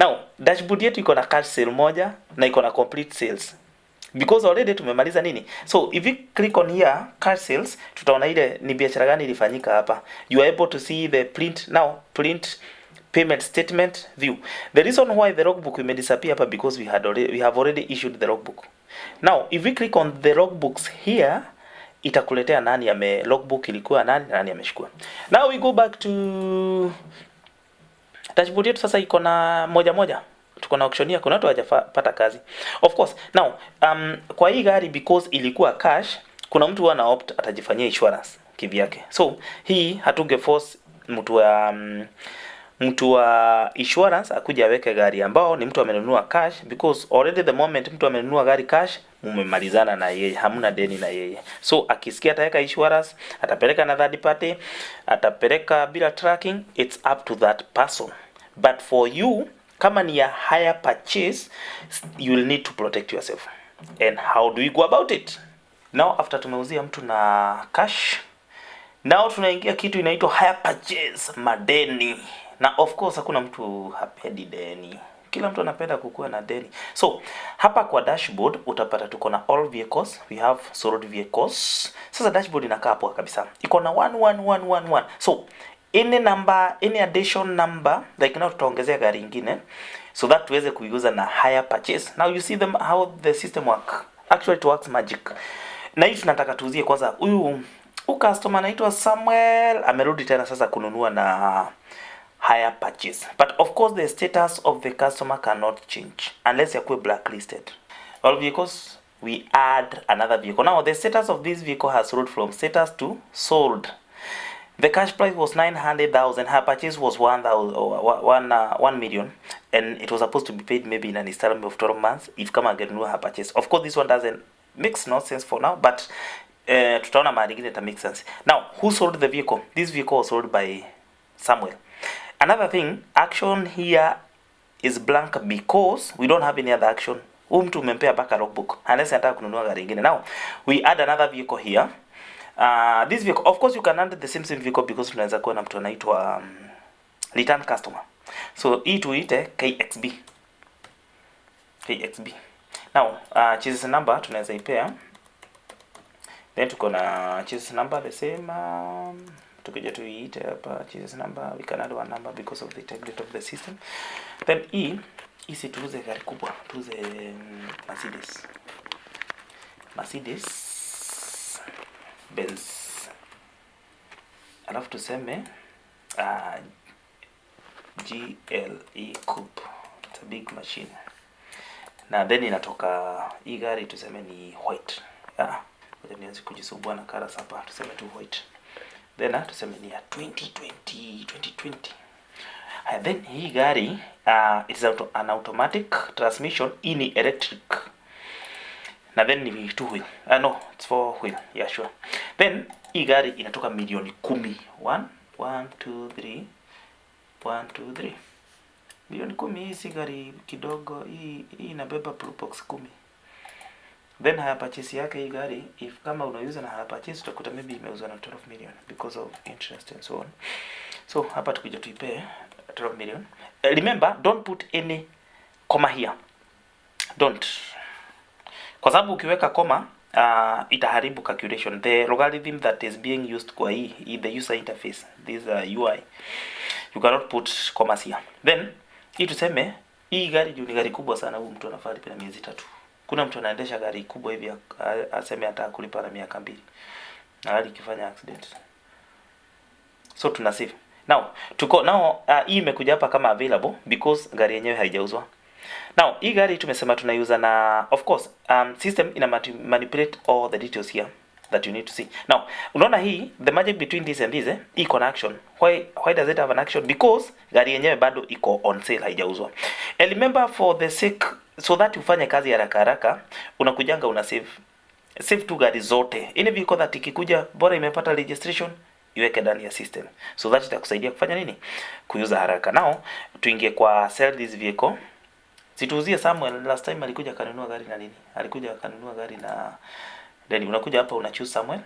Now dashboard yetu iko na cash sale moja na iko na complete sales because already tumemaliza nini. So if you click on here cash sales, tutaona ile ni biashara gani ilifanyika hapa. You are able to see the print now, print payment statement view. The reason why the logbook will disappear hapa because we have already issued the logbook. Now if we click on the logbooks here, itakuletea nani logbook ilikuwa nani ameshukua. Now we go back to dashboard yetu. Sasa iko na moja tuko na auctioneer, kuna watu hawajapata kazi of course. Now kwa hii gari because ilikuwa cash, kuna mtu ana opt atajifanyia insurance kivyake. So hii hatunge force mtu wa insurance akuja aweke gari ambao ni mtu amenunua cash, because already the moment mtu amenunua gari cash mmemalizana na yeye, hamna deni na yeye. So akisikia ataweka insurance, atapeleka na third party, atapeleka bila tracking, it's up to that person. But for you, kama ni a higher purchase, you will need to protect yourself. And how do we go about it? Now after tumeuzia mtu na cash, now tunaingia kitu inaitwa higher purchase, madeni. Na of course hakuna mtu hapendi deni. Kila mtu anapenda kukua na deni. So hapa kwa dashboard utapata tuko na all vehicles, we have sold vehicles. Sasa dashboard inakaa hapo kabisa. Iko na 11111. So any number, any addition number, like now tutaongezea gari nyingine so that tuweze kuiuza na higher purchase. Now you see them how the system work. Actually it works magic. Na hii tunataka tuuzie kwanza huyu customer anaitwa Samuel amerudi tena sasa kununua na higher purchase. But of course the status of the customer cannot change unless you're blacklisted. All vehicles, we add another vehicle. Now the status of this vehicle has rolled from status to sold. The cash price was 900,000. Her purchase was 1 million, and it was supposed to be paid maybe in an installment of 12 months if kama angenunua her purchase. Of course this one doesn't makes no sense for now, but tutaona mahali ingine ita make sense. Now who sold the vehicle? This vehicle was sold by Samuel. Another thing, action here is blank because we don't have any other action. Mtu umempea baka logbook unless anataka kununua gari ingine. Now we add another vehicle here. This vehicle, of course you can add the same vehicle because tunaweza kuwa na mtu anaitwa return customer. So hii tuite KXB. Now chassis number tunaweza ipea. Then tuko na chassis number the same, tukija tuiite hapa chassis number, we can add one number because of the integrity of the system. Then isi tuuze gari kubwa, tuuze Mercedes Benz. Alafu tuseme GLE coupe. It's a big machine. Na then inatoka hii gari tuseme ni white. Ngoja nianze kujisumbua na colors hapa. Tuseme tu white. Then tuseme ni ya 2020. Then hii gari it's an automatic transmission, ini electric. Na then ni two wheel. No, it's four wheel. Yeah, sure. Then hii gari inatoka milioni 10. 1 2 3 1 2 3. Milioni 10. Hii si gari kidogo. Hii inabeba probox 10. Then higher purchase yake hii gari, if kama unauza na higher purchase utakuta maybe imeuzwa na 12 million because of interest and so on. So hapa tukija tuipe 12 million. Remember, don't put any comma here. Don't. Kwa sababu ukiweka comma itaharibu calculation. The logarithm that is being used kwa hii the user interface, this UI, you cannot put commas here. Then hii tuseme hii gari ni gari kubwa sana, huyu mtu anafaa lipa miezi 3. Kuna mtu anaendesha gari kubwa hivi aseme hata kulipa na miaka 2 na gari ikifanya accident. So tuna save. Now hii imekuja hapa kama available because gari yenyewe haijauzwa. Now hii gari tumesema tunaiuza na of course system ina manipulate all the details here that you need to see. Now unaona hii the magic between this and this iko na action. Why does it have an action? Because gari yenyewe bado iko on sale, haijauzwa. And remember, for the sake so that ufanye kazi haraka unakujanga una save tu gari zote. Any vehicle that ikikuja bora imepata registration iweke ndani ya system so that itakusaidia kufanya nini, kuuza haraka. Now tuingie kwa sell this vehicle. Situuzie Samuel, last time alikuja akanunua gari na nini, alikuja akanunua gari na then unakuja hapa una choose Samuel,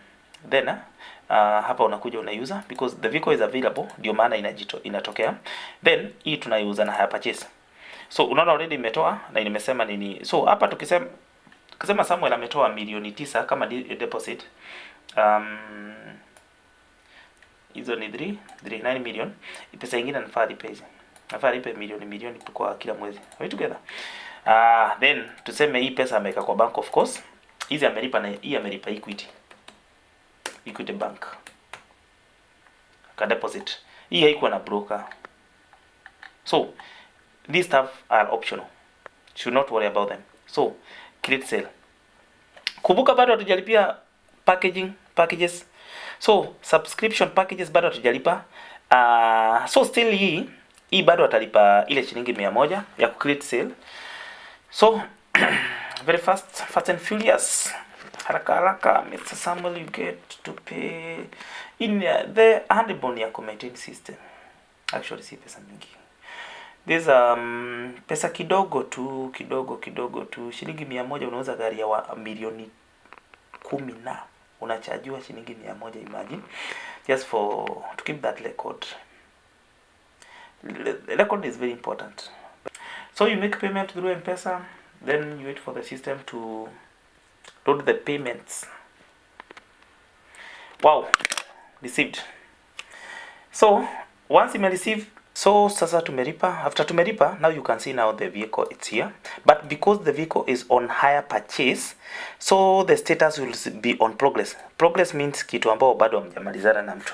then hapa unakuja unaiuza because the vehicle is available, ndio maana inatokea. Then hii tunaiuza na higher purchase. So unaona already imetoa na nimesema nini. So hapa tukisema Samuel ametoa milioni 9 kama deposit, hizo ni 9 million. Pesa nyingine nafaa lipe milioni kwa kila mwezi. Are we together? Then tuseme hii pesa ameweka kwa bank, of course. Hizi amelipa, na hii amelipa Equity Bank. Ka deposit. Hii haikuwa na broker. So these stuff are optional. Should not worry about them. So create sale. Kumbuka bado hatujalipia packages. So subscription packages bado hatujalipa. So still hii bado atalipa ile shilingi 100 ya ku create sale. So very fast and furious. Haraka Mr. Samuel, you get to pay in the handbone ya maintain system. Actually si pesa mingi. There's pesa kidogo tu shilingi 100 unauza gari ya milioni 10 na unachajiwa shilingi 100. Imagine, just to keep that record. The record is very important. So you make payment through M-Pesa, then you wait for the system to load the payments. Wow, received. So once you receive, so sasa tumelipa. After tumelipa, now you can see now the vehicle, it's here. But because the vehicle is on hire purchase, so the status will be on progress. Progress means kitu ambao bado hamjamalizana na mtu.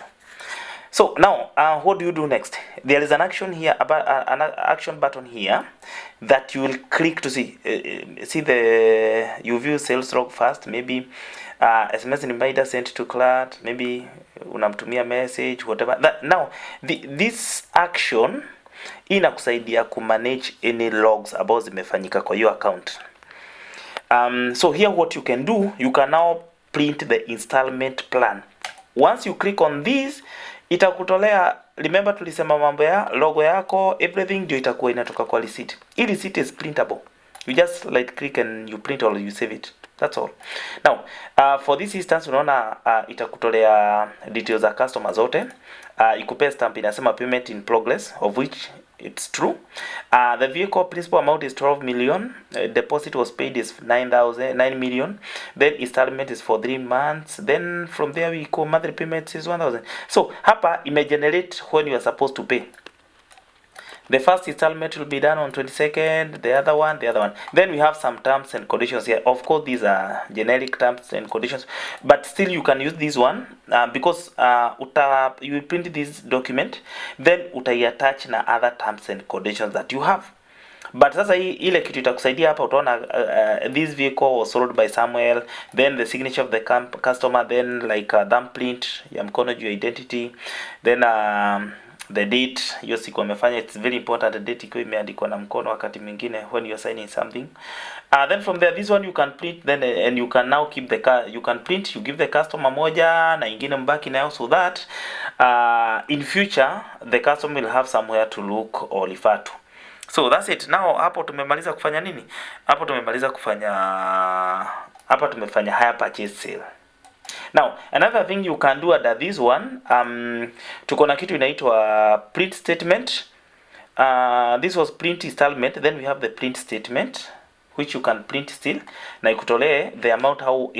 So now what do you do next? There is an action here, an action button here that you will click to see you view sales log first. Maybe SMS reminder sent to client, maybe unamtumia message, whatever that. Now this action inakusaidia ku manage any logs ambazo zimefanyika kwa your account. So here what you can do, you can now print the installment plan. Once you click on this, itakutolea, remember tulisema mambo ya logo yako, everything ndio itakuwa inatoka kwa receipt. Hii receipt is printable. You just like click and you print or you save it. That's all. Now, for this instance unaona itakutolea details za customer zote. Ikupe stamp inasema payment in progress, of which it's true. The vehicle principal amount is 12 million. Deposit was paid is 9 million. Then installment is for 3 months. Then from there we go monthly payments is 1,000. So hapa imegenerate when you are supposed to pay. The first installment will be done on 22nd, the other one. Then we have some terms and conditions here. Of course, these are generic terms and conditions, but still you can use this one because you will print this document, then attach na other terms and conditions that you have. But sasa ile kitu itakusaidia hapa, utaona this vehicle was sold by Samuel, then the signature of the customer, then like thumbprint ya mkono juu identity, then the date, hiyo siku amefanya. It's very important the date iko imeandikwa na mkono wakati mwingine when you are signing something. Then from there, this one you can print, then and you can now keep you can print, you give the customer moja na ingine mbaki nayo, so that in future the customer will have somewhere to look or refer to. So that's it. Now hapo tumemaliza kufanya nini? Hapo tumefanya hire purchase sale. Now another thing you can do under this one, tuko na kitu inaitwa print statement. This was print installment, then we have the print statement which you can print still na ikutolee the amount how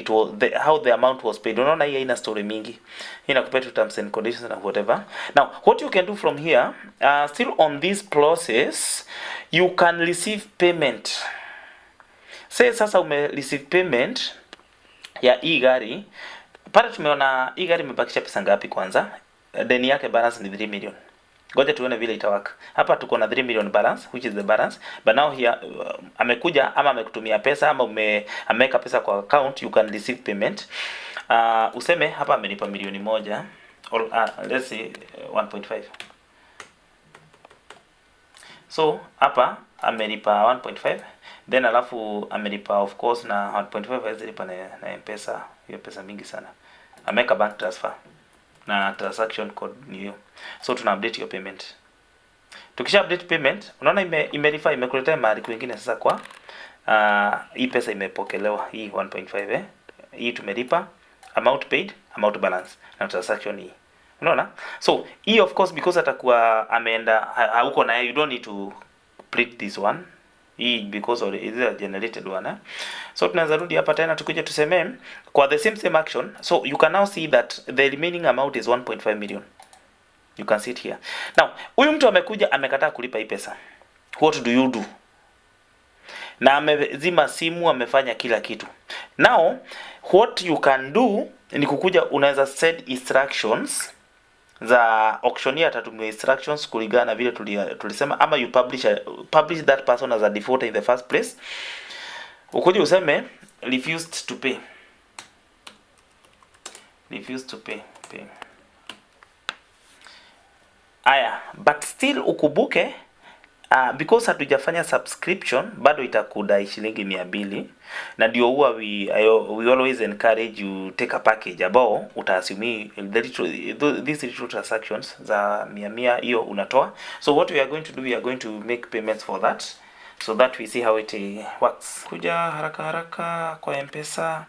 the amount was paid. Unaona hii haina story mingi, inakupa tu terms and conditions and whatever. Now what you can do from here, still on this process, you can receive payment. Say sasa receive payment ya hii gari. Pale tumeona hii gari imebakisha pesa ngapi kwanza? Deni yake balance ni 3 million. Ngoja tuone vile itawaka. Hapa tuko na 3 million balance, which is the balance. But now here amekuja ama amekutumia pesa ama ameweka pesa kwa account, you can receive payment. Useme hapa amenipa milioni 1 or let's say 1.5. So hapa amenipa 1.5, then alafu amenipa of course na 1.5 hawezi lipa na M-Pesa, hiyo pesa mingi sana. Ameweka bank transfer na transaction code ni hiyo. So tuna update your payment. Tukisha update payment, unaona imerify, imekuletea mahali kwingine sasa kwa hii pesa imepokelewa, hii 1.5 hii tumelipa, amount paid, amount balance na transaction hii. Unaona? So hii of course because atakuwa ameenda huko na you don't need to print this one hii because of is a generated one So tunaweza rudi hapa tena tukuje tuseme kwa the same action. So you can now see that the remaining amount is 1.5 million. You can see it here. Now huyu mtu amekuja amekataa kulipa hii pesa. What do you do? Na amezima simu, amefanya kila kitu. Now what you can do ni kukuja, unaweza set instructions za auctioneer atatumia instructions kulingana na vile tulisema, ama you publish that person as a defaulter in the first place. Ukuje useme refused to pay. Aya, but still ukubuke because hatujafanya subscription bado itakudai shilingi 200, na ndio huwa we always encourage you take a package ambao utaassume these little transactions za 100 hiyo unatoa. So what we are going to do, we are going to make payments for that so that we see how it works. Kuja haraka kwa M-Pesa,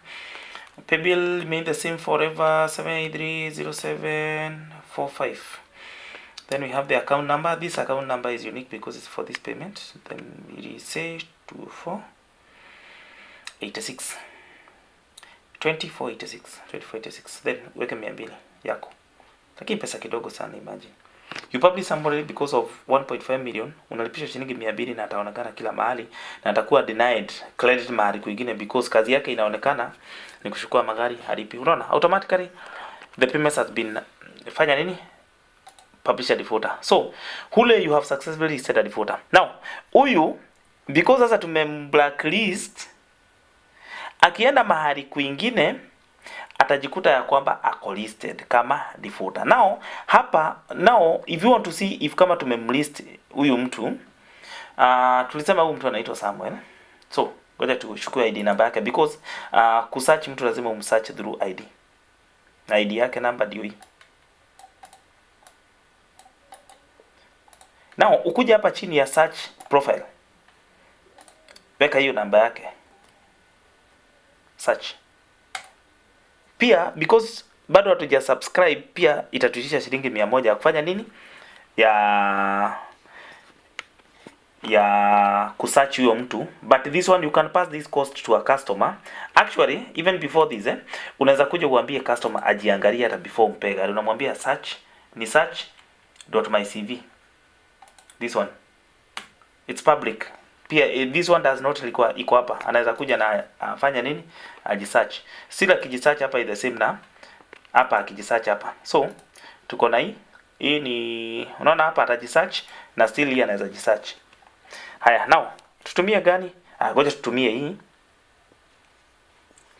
pay bill remain the same forever, 7830745. Then we have the account number. This account number is unique because it's for this payment. Then we say 2486 2486. Then weke 200 yako. Lakini pesa kidogo sana, imagine. You publish somebody because of 1.5 million, unalipisha shilingi 200 na ataonekana kila mahali na atakuwa denied credit mahali kwingine because kazi yake inaonekana ni kuchukua magari halipi. Unaona? Automatically the payment has been fanya nini? Publisher defaulter. So hule you have successfully set a defaulter. Now huyu because sasa tumemblacklist, akienda mahali kwingine atajikuta ya kwamba ako listed kama defaulter. Now hapa, now if you want to see if kama tumemlist huyu mtu, tulisema huyu mtu anaitwa Samuel. So ngoja tuchukue ID namba yake because kusearch mtu lazima umsearch through ID. Na ID yake namba ndio hii. Now ukuja hapa chini ya search profile, weka hiyo namba yake, search. Pia because bado hatuja subscribe, pia itatutisha shilingi 100 ya kufanya nini, ya kusearch huyo mtu. But this one you can pass this cost to a customer. Actually even before this unaweza kuja uambie customer ajiangalie hata before umpe gari. Unamwambia search ni search.mycv. This one it's public. Pia this one does not require iko hapa. Anaweza kuja na afanya nini, ajisearch. Still akijisearch hapa is the same na hapa akijisearch hapa. So tuko na hii ni unaona hapa atajisearch na still hii anaweza jisearch. Haya, now tutumie gani? Ngoja tutumie hii.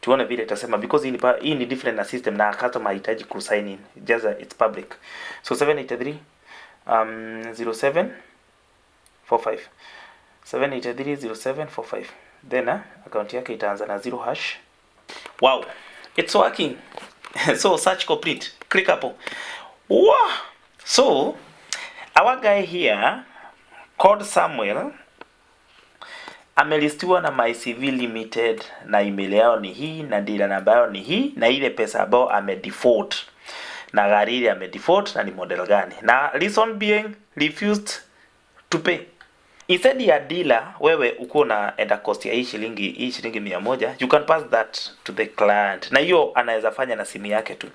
Tuone vile itasema because hii ni different na system na customer hahitaji ku sign in. Just it's public. So 783 0745 7830745. Then account yake itaanza na 0 hash. Wow, it's working. So search complete. Click hapo. Wow. So our guy here called Samuel amelistiwa na Mycv Limited na email yao ni hii na dealer namba yao ni hii na ile pesa ambao amedefault na gari ile amedefault na ni model gani na reason being refused to pay. Instead ya dealer wewe uko na enda cost ya hii shilingi 100, you can pass that to the client na hiyo anaweza fanya na simu yake tu.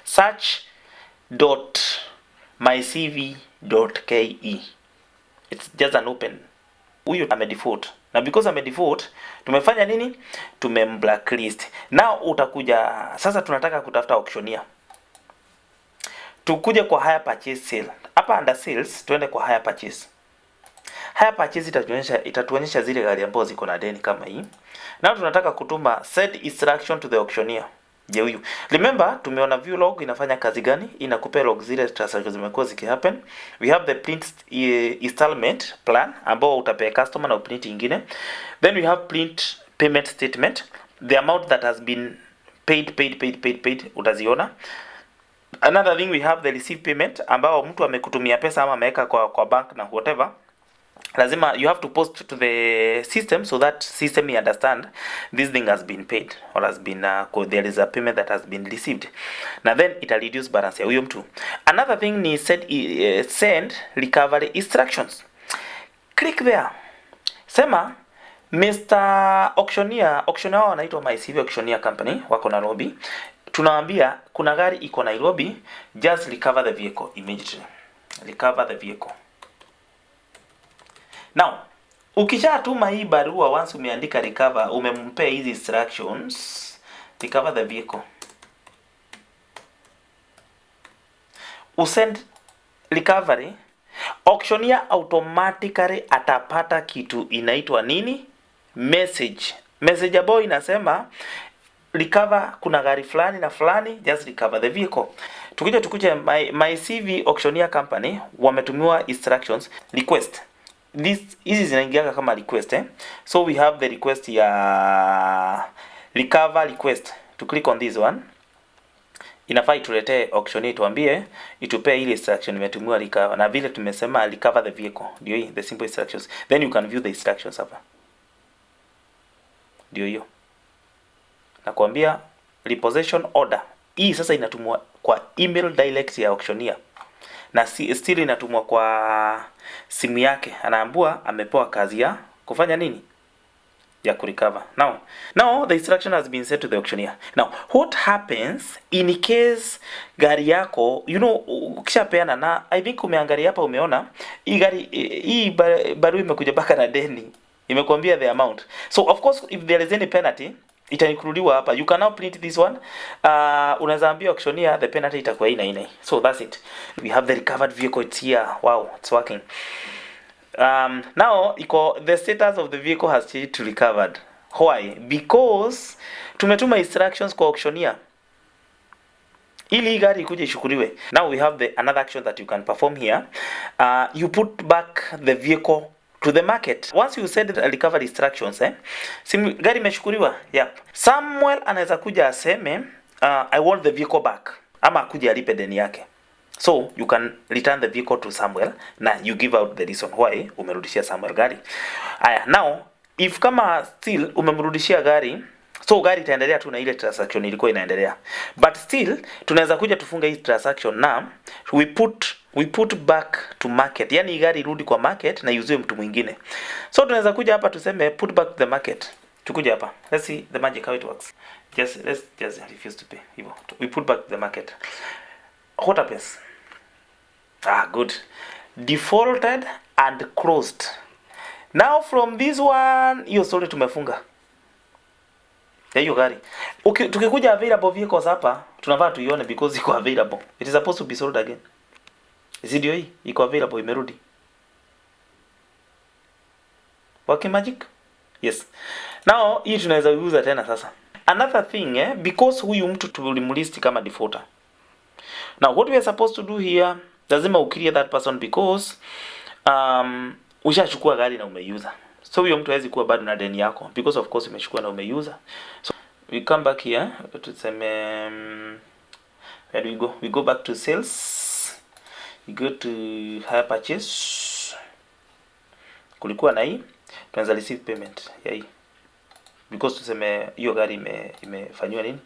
Search.mycv.ke. It's just an open. Huyu amedefault na because amedefault tumefanya nini, tumemblacklist. Now utakuja sasa, tunataka kutafuta auctioneer. Tukuje kwa hire purchase sale. Hapa under sales tuende kwa hire purchase. Hire purchase itatuonyesha zile gari ambazo ziko na deni kama hii. Now tunataka kutuma set instruction to the auctioneer. Je, huyu. Remember tumeona view log inafanya kazi gani? Inakupea log zile transactions zimekuwa zikihappen. We have the print installment plan ambao utapea customer na print ingine. Then we have print payment statement, the amount that has been paid utaziona. Another thing we have the receive payment ambao mtu amekutumia pesa ama ameweka kwa bank na whatever. Lazima you have to post to the system so that system will understand this thing has been paid or has been there is a payment that has been received. Na then it will reduce balance ya huyo mtu. Another thing ni send recovery instructions. click there. Sema Mr. Auctioneer wao anaitwa Mycv Auctioneer Company, wako Nairobi. Tunawaambia kuna gari iko Nairobi, just recover the vehicle immediately. Recover the vehicle. Now, ukishatuma hii barua, once umeandika recover, umempea hizi instructions, recover the vehicle. Usend recovery, auctioneer automatically atapata kitu inaitwa nini? Message. Message ambayo inasema recover, kuna gari fulani na fulani, just recover the vehicle. Tukuje Mycv Auctioneer Company wametumiwa instructions request. Hizi zinaingia kama request So we have the request ya recover request. To click on this one. Inafaa ituletee auctioneer tuambie itupee ile instruction imetumiwa recover. Na vile tumesema recover the vehicle. Ndio hii the simple instructions. Then you can view the instructions hapa. Ndio hiyo. Nakwambia repossession order. Hii sasa inatumwa kwa email direct ya auctioneer. Na still inatumwa kwa simu yake. Anaambua amepewa kazi ya kufanya nini? Ya kurecover. Now the instruction has been sent to the auctioneer. Now what happens in case gari yako, ukishapeana, na I think umeangalia hapa, umeona hii gari, hii barua imekuja baka na deni. Imekwambia the amount. So of course if there is any penalty itaikrudiwa hapa. You can now print this one. Unaweza ambia auctioneer the penalty itakuwa ina. So that's it. We have the recovered vehicle, it's here. Wow, it's working. Now the status of the vehicle has changed to recovered. Why? Because tumetuma instructions kwa auctioneer ili gari ikuje ishukuriwe. Now we have another action that you can perform here. You put back the vehicle to the market. Once you send the recovery instructions, gari imeshukuriwa. Yep. Samuel anaweza kuja aseme I want the vehicle back, ama akuje alipe deni yake. So you can return the vehicle to Samuel na you give out the reason why umerudishia Samuel gari. Aya, now if kama still umemrudishia gari, so gari itaendelea tu na ile transaction ilikuwa inaendelea. But still tunaweza kuja tufunge hii transaction na we put back to market. Yaani gari irudi kwa market na iuziwe mtu mwingine. So tunaweza kuja hapa tuseme put back to the market. Tukuje hapa. Let's see the magic how it works. Let's just refuse to pay. Hivyo. We put back to the market. What happens? Good. Defaulted and closed. Now from this one, hiyo story tumefunga. Hiyo gari. Tukikuja available vehicles hapa, tunafaa tuione because iko available. It is supposed to be sold again. Ndio hii iko available, imerudi. Working magic? Yes. Now hii tunaweza use tena sasa. Another thing, because huyu mtu tulimlist kama defaulter. Now what we are supposed to do here, lazima uclear that person because ushachukua gari na umeuza. So huyo mtu hawezi kuwa bado na deni yako because of course umechukua na umeuza. So we come back here, tuseme where do we go? We go back to sales. We go to hire purchase. Kulikuwa na hii, tunaanza receive payment ya hii. Because tuseme hiyo gari imefanywa nini?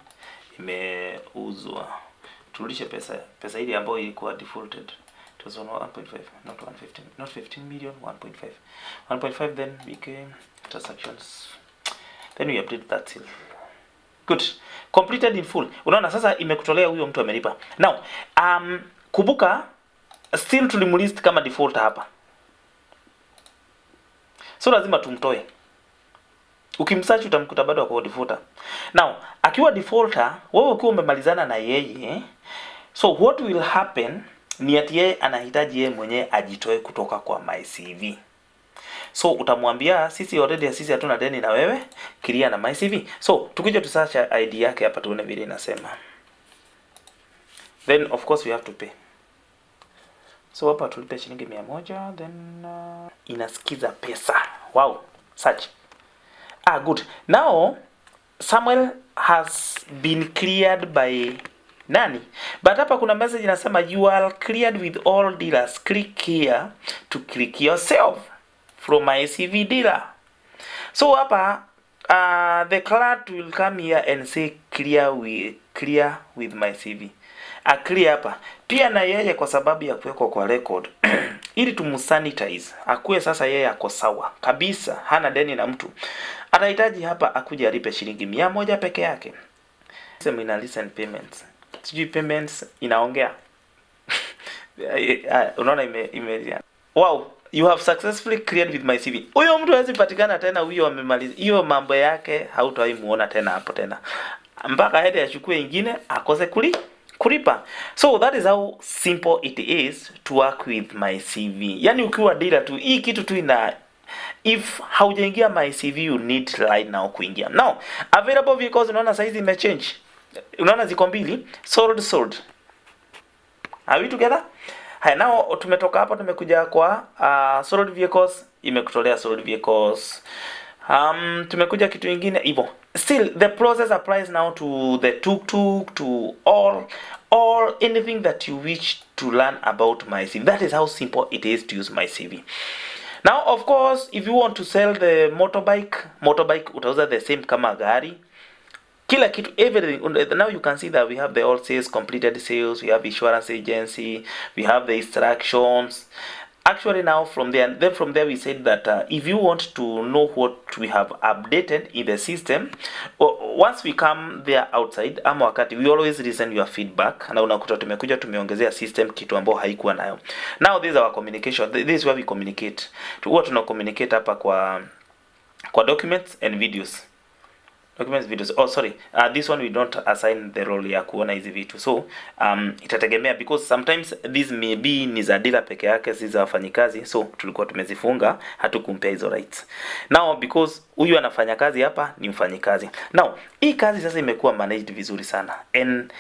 Imeuzwa. Turudishe pesa ile ambayo ilikuwa defaulted. It was 1.5, not 115, not 15 million, 1.5. 1.5 then became transactions. Then we update that still. Good. Completed in full. Unaona sasa imekutolea huyo mtu amelipa. Now, kumbuka still tulimlist kama defaulter hapa. So lazima tumtoe. Ukimsearch utamkuta bado kwa defaulter. Now, akiwa defaulter, wewe ukiwa umemalizana na yeye, so what will happen ni ati yeye anahitaji yeye mwenyewe ajitoe kutoka kwa Mycv. So utamwambia sisi hatuna deni na wewe, clear na Mycv. So tukija tu search ID yake hapa tuone vile inasema. Then of course we have to pay. So hapa tulipe shilingi 100, then inasikiza pesa. Wow, search. Good. Now Samuel has been cleared by nani? But hapa kuna message inasema you are cleared with all dealers. Click here to click yourself from Mycv dealer. So hapa the clerk will come here and say clear with Mycv. Clear hapa. Pia na yeye kwa sababu ya kuwekwa kwa record ili tumsanitize akuwe sasa yeye ako sawa kabisa, hana deni na mtu, atahitaji hapa akuje alipe shilingi 100 peke yake. Sema ina listen payments, sijui payments inaongea unaona ime wow, you have successfully cleared with Mycv. Huyo mtu hawezi patikana tena, huyo amemaliza hiyo mambo yake, hautawahi muona tena hapo tena, mpaka hadi achukue ingine akose kulipa. So that is how simple it is to work with Mycv. Yani ukiwa dealer tu, hii kitu tu ina, if haujaingia Mycv you need right now kuingia. Now available vehicles, unaona size imechange, unaona ziko mbili, sold. Are we together? Hai, now tumetoka hapa tumekuja kwa sold vehicles, imekutolea sold vehicles. Tumekuja kitu kingine hivyo. Still the process applies now to the tuk-tuk, to all anything that you wish to learn about Mycv. That is how simple it is to use Mycv. Now of course if you want to sell the motorbike utauza the same kama gari. Kila kitu, everything. Now you can see that we have the all sales, completed sales, we have insurance agency, we have the instructions. Actually now from there we said that if you want to know what we have updated in the system, once we come there outside ama wakati, we always listen your feedback, na unakuta tumekuja tumeongezea system kitu ambao haikuwa nayo. Now this is our communication, this is where we communicate. Huwa tuna communicate hapa kwa documents and videos. Videos. Oh sorry, this one we don't assign the role ya kuona hizi vitu, so itategemea because sometimes this may be ni za dealer peke yake, si za wafanyikazi, so tulikuwa tumezifunga, hatukumpea hizo rights. Now because huyu anafanya kazi hapa ni mfanyikazi, now hii kazi sasa imekuwa managed vizuri sana, and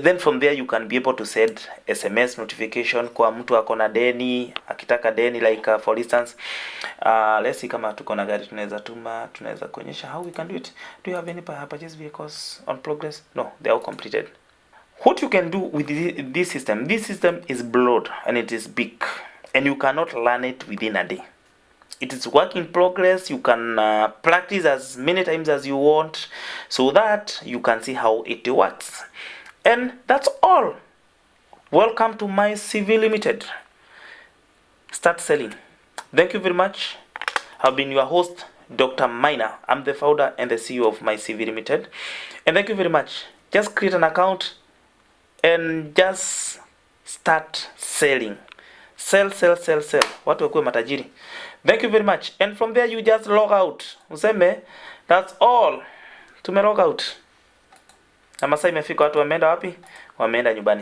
then from there you can be able to send SMS notification kwa mtu akona deni, akitaka deni like for instance let's see kama tuko na gari tunaweza kuonyesha how we can do it. Do you have any purchase vehicles on progress? No, they are all completed. What you can do with this system is broad and it is big, and you cannot learn it within a day. It is work in progress. You can practice as many times as you want so that you can see how it works. And that's all. Welcome to Mycv Limited. Start selling. Thank you very much. I've been your host, Dr. Minor. I'm the founder and the CEO of Mycv Limited. And thank you very much. Just create an account and just start selling. Sell. Watu wakuwe matajiri. Thank you very much. And from there you just log out. Useme, that's all. Tume log out. Na masaa imefika, watu wameenda wapi? Wameenda nyumbani.